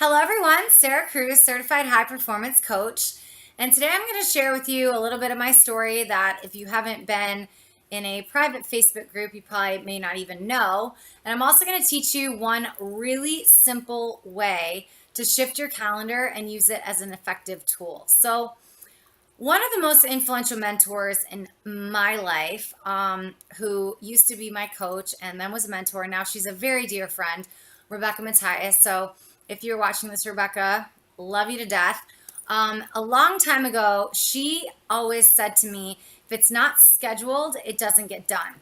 Hello, everyone. Sarah Cruz, certified high performance coach. And today I'm going to share with you a little bit of my story that if you haven't been in a private Facebook group, you probably may not even know. And I'm also going to teach you one really simple way to shift your calendar and use it as an effective tool. So, one of the most influential mentors in my life, who used to be my coach and then was a mentor, now she's a very dear friend, Rebecca Matthias. So if you're watching this, Rebecca, love you to death. A long time ago, she always said to me, if it's not scheduled, it doesn't get done.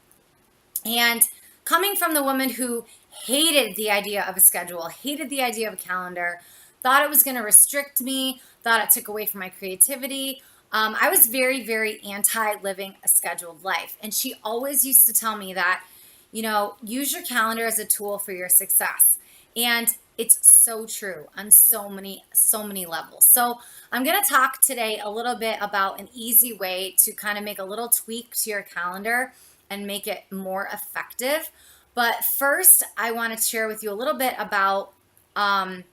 And coming from the woman who hated the idea of a schedule, hated the idea of a calendar, thought it was going to restrict me, thought it took away from my creativity. I was very, very anti living a scheduled life. And she always used to tell me that, use your calendar as a tool for your success. And it's so true on so many levels. So I'm going to talk today a little bit about an easy way to kind of make a little tweak to your calendar and make it more effective. But first, I want to share with you a little bit about, the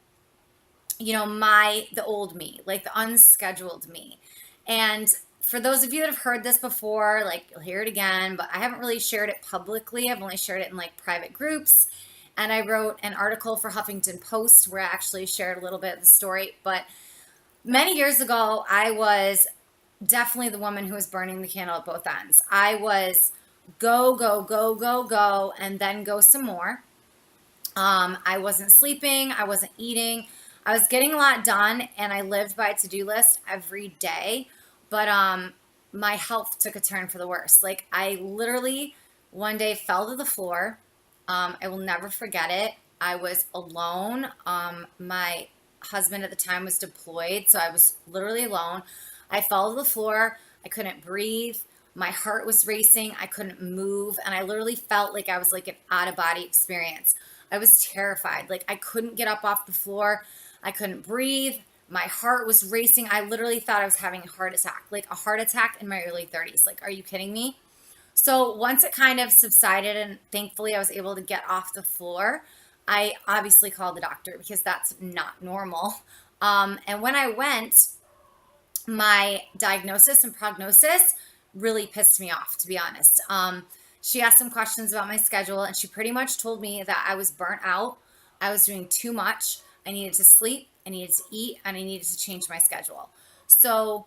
old me, like the unscheduled me. And for those of you that have heard this before, like you'll hear it again, but I haven't really shared it publicly. I've only shared it in like private groups. And I wrote an article for Huffington Post where I actually shared a little bit of the story. But many years ago, I was definitely the woman who was burning the candle at both ends. I was go, go, go, go, go, and then go some more. I wasn't sleeping. I wasn't eating. I was getting a lot done, and I lived by a to-do list every day. But my health took a turn for the worse. Like I literally one day fell to the floor. I will never forget it. I was alone. My husband at the time was deployed, so I was literally alone. I fell to the floor. I couldn't breathe. My heart was racing. I couldn't move. And I literally felt like I was like an out of body experience. I was terrified. Like I couldn't get up off the floor. I couldn't breathe. My heart was racing. I literally thought I was having a heart attack, like a heart attack in my early 30s. Like, are you kidding me? So once it kind of subsided and thankfully I was able to get off the floor, I obviously called the doctor because that's not normal. And when I went, my diagnosis and prognosis really pissed me off, to be honest. She asked some questions about my schedule, and she pretty much told me that I was burnt out. I was doing too much. I needed to sleep, I needed to eat, and I needed to change my schedule. So,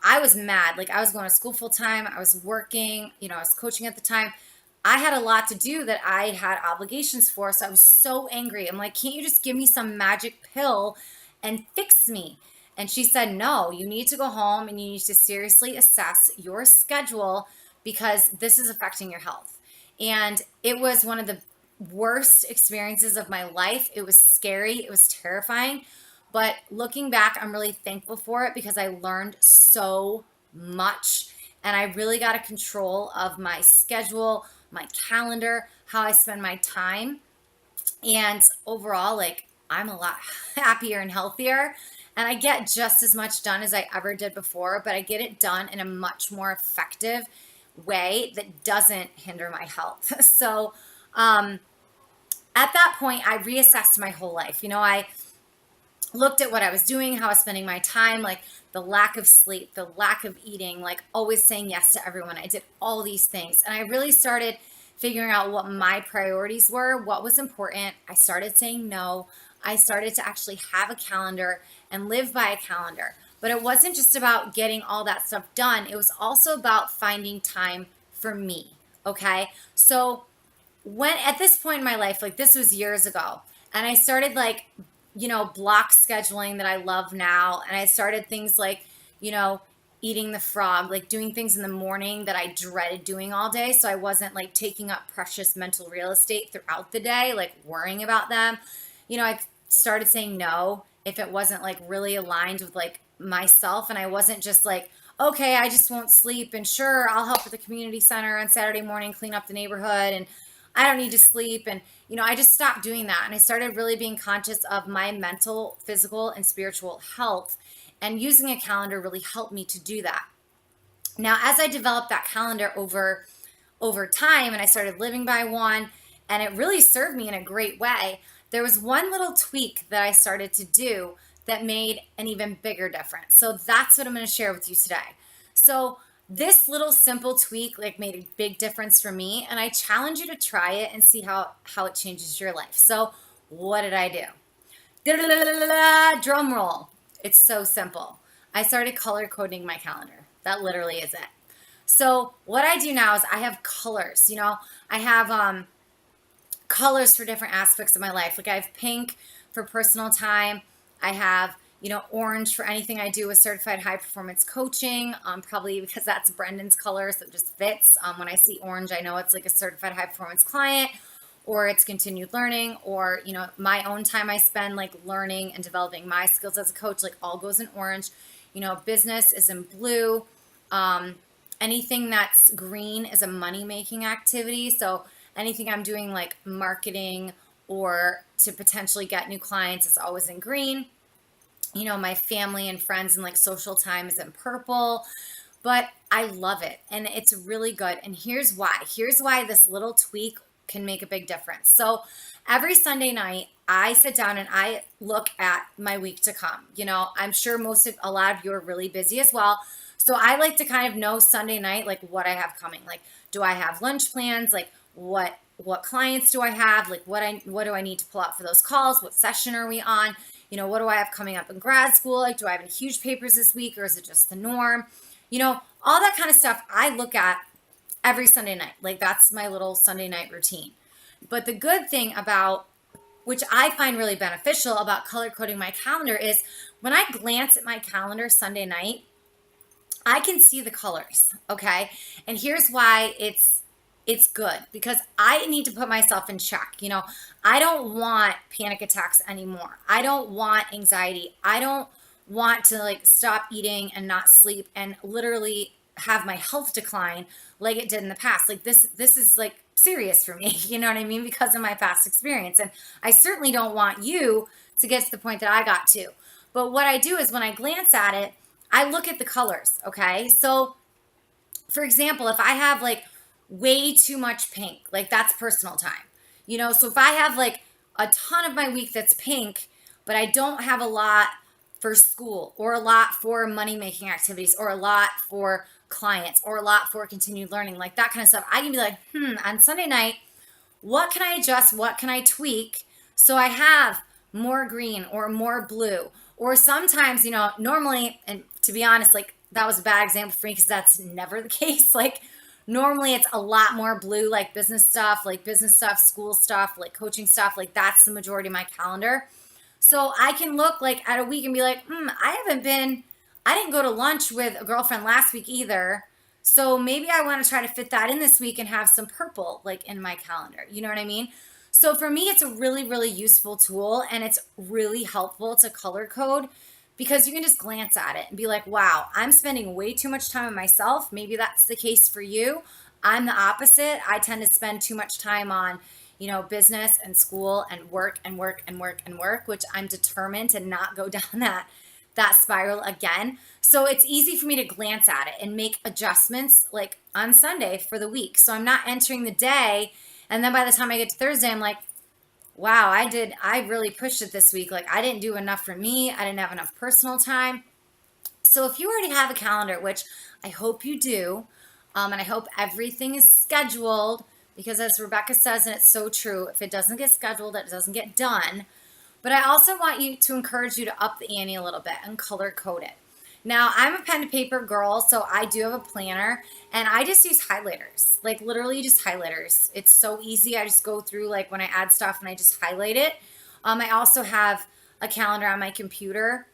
I was mad. Like, I was going to school full time, I was working, I was coaching at the time. I had a lot to do that I had obligations for. So I was so angry. I'm like, can't you just give me some magic pill and fix me? And she said, no, you need to go home and you need to seriously assess your schedule because this is affecting your health. And it was one of the worst experiences of my life. It was scary, it was terrifying. But looking back, I'm really thankful for it because I learned so much and I really got a control of my schedule, my calendar, how I spend my time. And overall, like I'm a lot happier and healthier. And I get just as much done as I ever did before, but I get it done in a much more effective way that doesn't hinder my health. So at that point, I reassessed my whole life. I looked at what I was doing, how I was spending my time, like the lack of sleep, the lack of eating, like always saying yes to everyone. I did all these things. And I really started figuring out what my priorities were, what was important. I started saying no. I started to actually have a calendar and live by a calendar. But it wasn't just about getting all that stuff done, it was also about finding time for me. Okay. So, when at this point in my life, like this was years ago, and I started like, block scheduling that I love now. And I started things like, you know, eating the frog, like doing things in the morning that I dreaded doing all day. So I wasn't like taking up precious mental real estate throughout the day, like worrying about them. I started saying no if it wasn't like really aligned with like myself. And I wasn't just like, okay, I just won't sleep. And sure, I'll help at the community center on Saturday morning, clean up the neighborhood. And I don't need to sleep. And, I just stopped doing that. And I started really being conscious of my mental, physical, and spiritual health. And using a calendar really helped me to do that. Now, as I developed that calendar over time and I started living by one, and it really served me in a great way, there was one little tweak that I started to do that made an even bigger difference. So that's what I'm going to share with you today. So this little simple tweak like made a big difference for me, and I challenge you to try it and see how it changes your life. So what did I do? Drum roll. It's so simple. I started color coding my calendar. That literally is it. So what I do now is I have colors. I have colors for different aspects of my life. Like I have pink for personal time. I have, orange for anything I do with certified high performance coaching, probably because that's Brendan's color. So it just fits. When I see orange, I know it's like a certified high performance client, or it's continued learning, or, my own time I spend like learning and developing my skills as a coach, like all goes in orange. Business is in blue. Anything that's green is a money-making activity. So anything I'm doing like marketing or to potentially get new clients is always in green. My family and friends and like social time is in purple, but I love it and it's really good. And here's why this little tweak can make a big difference. So every Sunday night, I sit down and I look at my week to come. I'm sure a lot of you are really busy as well. So I like to kind of know Sunday night, like what I have coming. Like, do I have lunch plans? Like what clients do I have? Like what do I need to pull out for those calls? What session are we on? What do I have coming up in grad school? Like, do I have any huge papers this week, or is it just the norm? All that kind of stuff I look at every Sunday night. Like that's my little Sunday night routine. But the good thing about, which I find really beneficial about color coding my calendar, is when I glance at my calendar Sunday night, I can see the colors, okay? And here's why it's good, because I need to put myself in check. I don't want panic attacks anymore. I don't want anxiety. I don't want to like stop eating and not sleep and literally have my health decline like it did in the past. Like this is like serious for me, you know what I mean? Because of my past experience. And I certainly don't want you to get to the point that I got to. But what I do is when I glance at it, I look at the colors, okay? So for example, if I have like way too much pink, like that's personal time. So if I have like a ton of my week that's pink, but I don't have a lot for school or a lot for money making activities or a lot for clients or a lot for continued learning, like that kind of stuff, I can be like, on Sunday night, what can I adjust? What can I tweak so I have more green or more blue? Or sometimes, normally, and to be honest, like that was a bad example for me because that's never the case. Like normally it's a lot more blue, like business stuff, school stuff, like coaching stuff, like that's the majority of my calendar. So I can look like at a week and be like, I didn't go to lunch with a girlfriend last week either. So maybe I want to try to fit that in this week and have some purple like in my calendar. You know what I mean? So for me, it's a really, really useful tool, and it's really helpful to color code because you can just glance at it and be like, wow, I'm spending way too much time on myself. Maybe that's the case for you. I'm the opposite. I tend to spend too much time on, business and school and work and work and work and work, which I'm determined to not go down that spiral again. So it's easy for me to glance at it and make adjustments like on Sunday for the week. So I'm not entering the day. And then by the time I get to Thursday, I'm like, wow, I really pushed it this week. Like I didn't do enough for me. I didn't have enough personal time. So if you already have a calendar, which I hope you do, and I hope everything is scheduled, because as Rebecca says, and it's so true, if it doesn't get scheduled, it doesn't get done. But I also want you to encourage you to up the ante a little bit and color code it. Now, I'm a pen to paper girl, so I do have a planner, and I just use highlighters, like literally just highlighters. It's so easy. I just go through like when I add stuff and I just highlight it. I also have a calendar on my computer,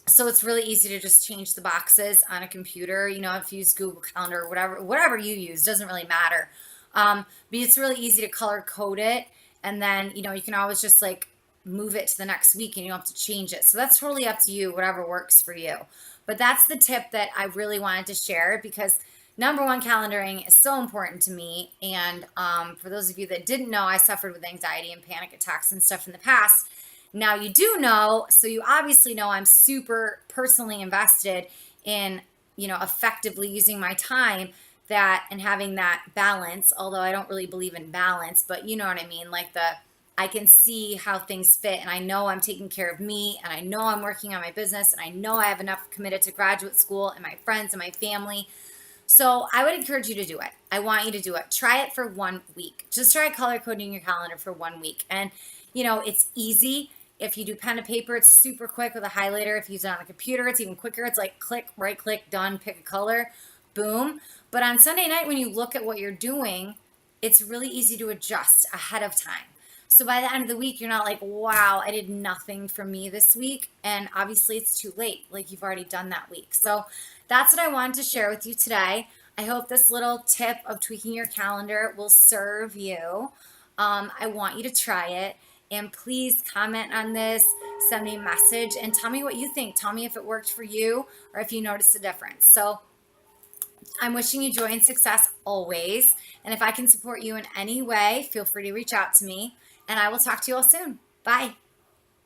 so it's really easy to just change the boxes on a computer. If you use Google Calendar or whatever you use, doesn't really matter. But it's really easy to color code it, and then you can always just like move it to the next week and you don't have to change it. So that's totally up to you, whatever works for you. But that's the tip that I really wanted to share, because number one, calendaring is so important to me. And for those of you that didn't know, I suffered with anxiety and panic attacks and stuff in the past. Now you do know, so you obviously know I'm super personally invested in, effectively using my time and having that balance, although I don't really believe in balance, but you know what I mean? Like I can see how things fit, and I know I'm taking care of me, and I know I'm working on my business, and I know I have enough committed to graduate school and my friends and my family. So I would encourage you to do it. I want you to do it. Try it for 1 week. Just try color coding your calendar for 1 week. And, it's easy. If you do pen and paper, it's super quick with a highlighter. If you use it on a computer, it's even quicker. It's like click, right click, done, pick a color, boom. But on Sunday night, when you look at what you're doing, it's really easy to adjust ahead of time. So by the end of the week, you're not like, wow, I did nothing for me this week. And obviously, it's too late. Like you've already done that week. So that's what I wanted to share with you today. I hope this little tip of tweaking your calendar will serve you. I want you to try it. And please comment on this, send me a message, and tell me what you think. Tell me if it worked for you or if you noticed a difference. So I'm wishing you joy and success always. And if I can support you in any way, feel free to reach out to me. And I will talk to you all soon. Bye.